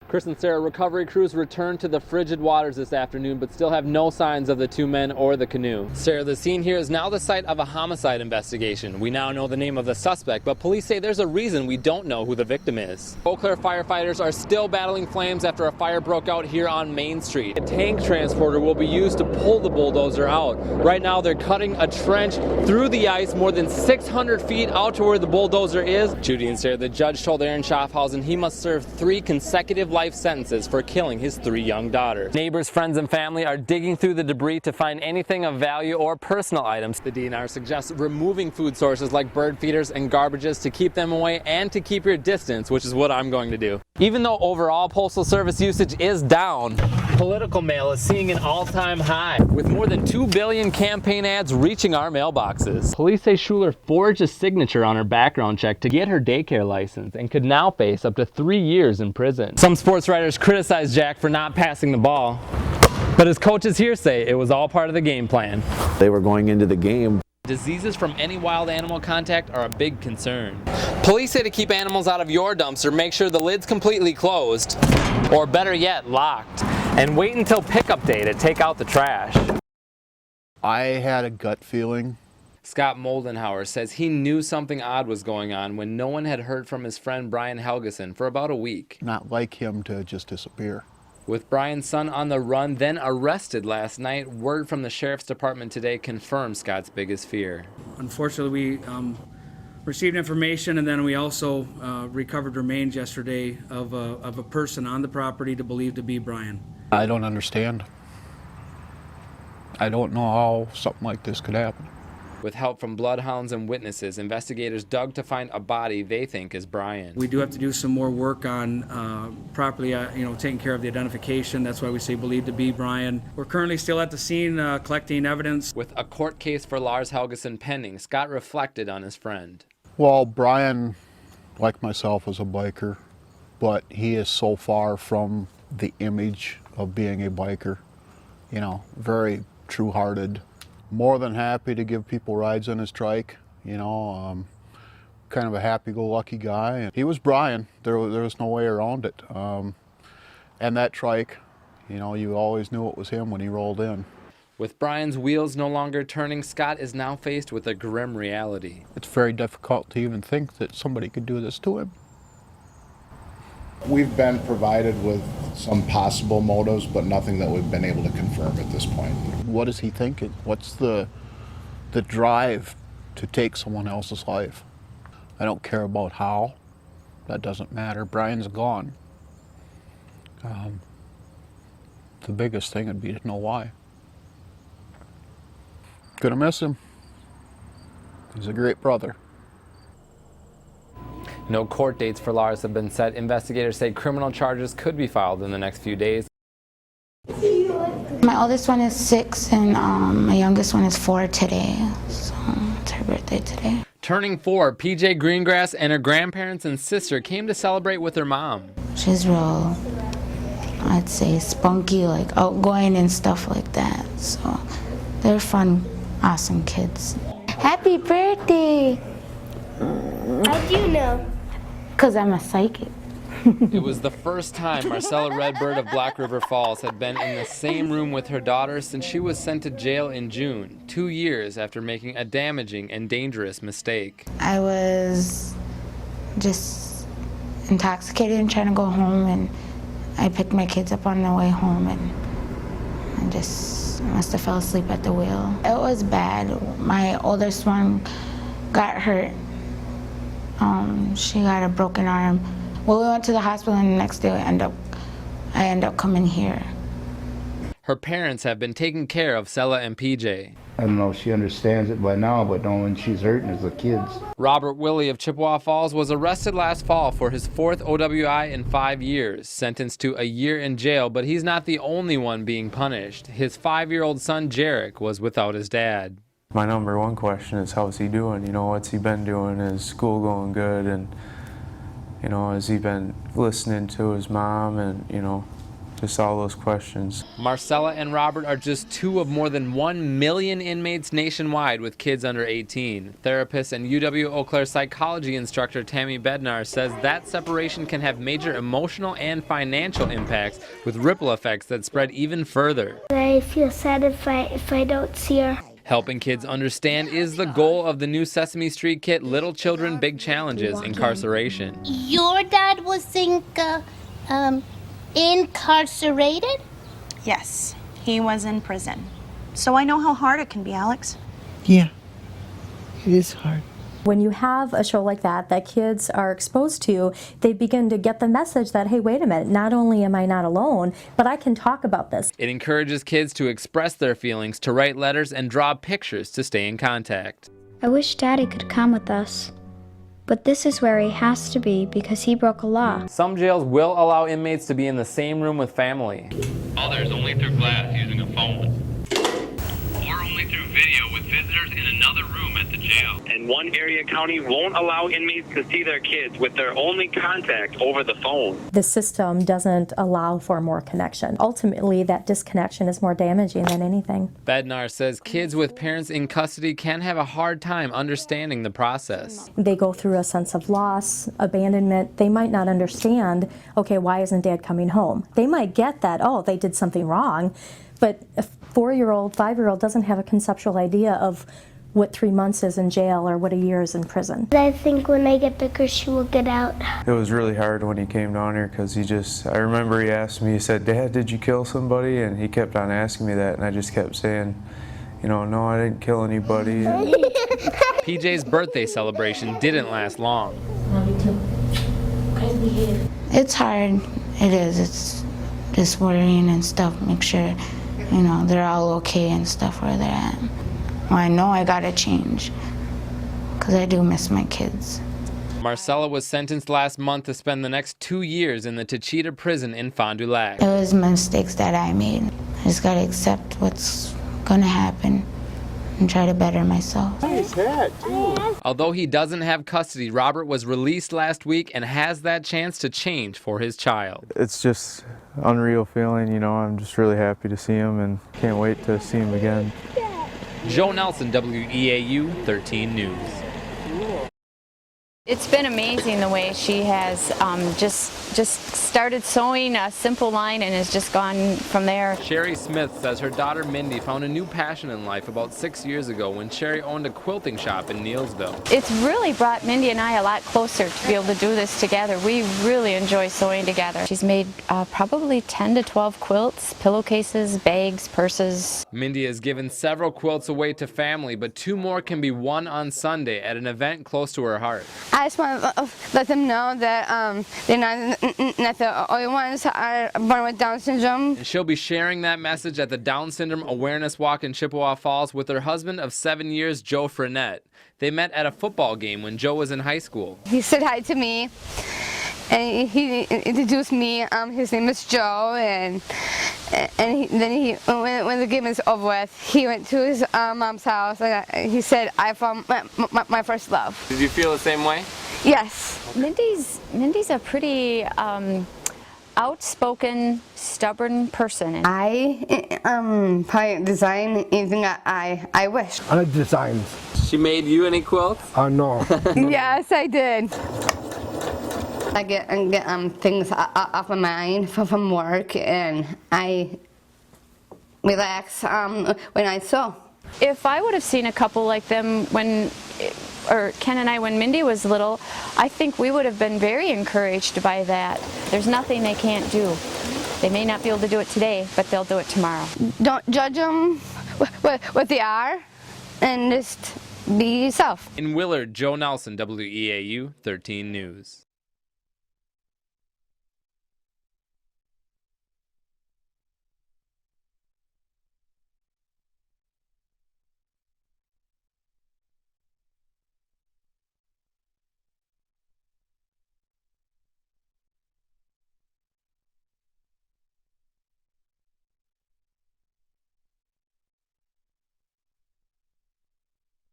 Chris and Sarah, recovery crews returned to the frigid waters this afternoon, but still have no signs of the two men or the canoe. Sarah, the scene here is now the site of a homicide investigation. We now know the name of the suspect, but police say there's a reason we don't know who the victim is. Eau Claire firefighters are still battling flames after a fire broke out here on Main Street. A tank transporter will be used to pull the bulldozer out. Right now they're cutting a trench through the ice more than 600 feet out to where the bulldozer is. Judy and Sarah, the judge told Aaron Schaffhausen he must serve 3 consecutive life sentences for killing his 3 young daughters. Neighbors, friends, and family are digging through the debris to find anything of value or personal items. The DNR suggests removing food sources like bird feeders and garbages to keep them away and to keep your distance, which is what I'm going to do. Even though overall Postal Service usage is down, political mail is seeing an all-time high, with more than 2 billion campaign ads reaching our mailboxes. Police say Schuler forged a signature on her background check to get her daycare license and could now face up to 3 years in prison. Some sports writers criticize Jack for not passing the ball, but his coaches here say it was all part of the game plan. They were going into the game. Diseases from any wild animal contact are a big concern. Police say to keep animals out of your dumpster, make sure the lid's completely closed, or better yet, locked, and wait until pickup day to take out the trash. I had a gut feeling. Scott Moldenhauer says he knew something odd was going on when no one had heard from his friend Brian Helgeson for about a week. Not like him to just disappear. With Brian's son on the run, then arrested last night, word from the Sheriff's Department today confirmed Scott's biggest fear. Unfortunately, we received information, and then we also recovered remains yesterday of a person on the property believed to be Brian. I don't understand. I don't know how something like this could happen. With help from bloodhounds and witnesses, investigators dug to find a body they think is Brian. We do have to do some more work on properly, taking care of the identification. That's why we say believed to be Brian. We're currently still at the scene collecting evidence. With a court case for Lars Helgeson pending, Scott reflected on his friend. Well, Brian, like myself, was a biker, but he is so far from the image of being a biker. You know, very true-hearted. More than happy to give people rides on his trike, kind of a happy-go-lucky guy. He was Brian. There was no way around it. And that trike, you always knew it was him when he rolled in. With Brian's wheels no longer turning, Scott is now faced with a grim reality. It's very difficult to even think that somebody could do this to him. We've been provided with some possible motives, but nothing that we've been able to confirm at this point. What is he thinking? What's the drive to take someone else's life? I don't care about how. That doesn't matter. Brian's gone. The biggest thing would be to know why. Gonna miss him. He's a great brother. No court dates for Lars have been set. Investigators say criminal charges could be filed in the next few days. My oldest one is 6 and my youngest one is 4 today. So it's her birthday today. Turning 4, PJ Greengrass and her grandparents and sister came to celebrate with her mom. She's real, I'd say, spunky, like outgoing and stuff like that. So they're fun, awesome kids. Happy birthday! How do you know? Because I'm a psychic. It was the first time Marcella Redbird of Black River Falls had been in the same room with her daughter since she was sent to jail in June, 2 years after making a damaging and dangerous mistake. I was just intoxicated and trying to go home, and I picked my kids up on the way home, and I just must have fell asleep at the wheel. It was bad. My oldest one got hurt. She got a broken arm. Well, we went to the hospital, and the next day I end up coming here. Her parents have been taking care of Sella and PJ. I don't know if she understands it by now, but knowing she's hurting is the kids. Robert Willie of Chippewa Falls was arrested last fall for his 4th OWI in 5 years, sentenced to a year in jail, but he's not the only one being punished. His 5-year-old son, Jarek, was without his dad. My number one question is, how's he doing? What's he been doing? Is school going good? And, has he been listening to his mom? And, just all those questions. Marcella and Robert are just two of more than 1 million inmates nationwide with kids under 18. Therapist and UW-Eau Claire psychology instructor Tammy Bednar says that separation can have major emotional and financial impacts with ripple effects that spread even further. I feel sad if I don't see her. Helping kids understand is the goal of the new Sesame Street kit, Little Children, Big Challenges, Incarceration. Your dad was incarcerated? Yes, he was in prison. So I know how hard it can be, Alex. Yeah, it is hard. When you have a show like that kids are exposed to, they begin to get the message that, hey, wait a minute, not only am I not alone, but I can talk about this. It encourages kids to express their feelings, to write letters, and draw pictures to stay in contact. I wish Daddy could come with us. But this is where he has to be because he broke a law. Some jails will allow inmates to be in the same room with family. Others only through glass using a phone. Or only through video with visitors in another room at the jail. And one area county won't allow inmates to see their kids with their only contact over the phone. The system doesn't allow for more connection. Ultimately, that disconnection is more damaging than anything. Bednar says kids with parents in custody can have a hard time understanding the process. They go through a sense of loss, abandonment. They might not understand, okay, why isn't Dad coming home? They might get that, oh, they did something wrong, but a 4-year-old, 5-year-old doesn't have a conceptual idea of what 3 months is in jail or what a year is in prison. I think when I get bigger, she will get out. It was really hard when he came down here because I remember he asked me, he said, Dad, did you kill somebody? And he kept on asking me that, and I just kept saying, no, I didn't kill anybody. PJ's birthday celebration didn't last long. It's hard. It is. It's just worrying and stuff. Make sure, they're all okay and stuff where they're at. Well, I know I gotta change because I do miss my kids. Marcella was sentenced last month to spend the next 2 years in the Tachita prison in Fond du Lac. It was mistakes that I made. I just gotta accept what's gonna happen and try to better myself. Nice hat, too. Although he doesn't have custody, Robert was released last week and has that chance to change for his child. It's just an unreal feeling, I'm just really happy to see him and can't wait to see him again. Joe Nelson, WEAU 13 News. It's been amazing the way she has just started sewing a simple line and has just gone from there. Sherry Smith says her daughter Mindy found a new passion in life about 6 years ago when Sherry owned a quilting shop in Neilsville. It's really brought Mindy and I a lot closer to be able to do this together. We really enjoy sewing together. She's made probably 10 to 12 quilts, pillowcases, bags, purses. Mindy has given several quilts away to family, but 2 more can be won on Sunday at an event close to her heart. I just want to let them know that they're not the only ones that are born with Down syndrome. And she'll be sharing that message at the Down Syndrome Awareness Walk in Chippewa Falls with her husband of 7 years, Joe Frenette. They met at a football game when Joe was in high school. He said hi to me, and he introduced me. His name is Joe, and then when the game is over with, he went to his mom's house, and he said, I found my first love. Did you feel the same way? Yes. Mindy's a pretty outspoken, stubborn person. I probably design anything that I wish. I like designs. She made you any quilts? No. Yes, I did. I get things off my mind from work, and I relax when I sew. If I would have seen a couple like them or Ken and I when Mindy was little, I think we would have been very encouraged by that. There's nothing they can't do. They may not be able to do it today, but they'll do it tomorrow. Don't judge them what they are, and just be yourself. In Willard, Joe Nelson, WEAU 13 News.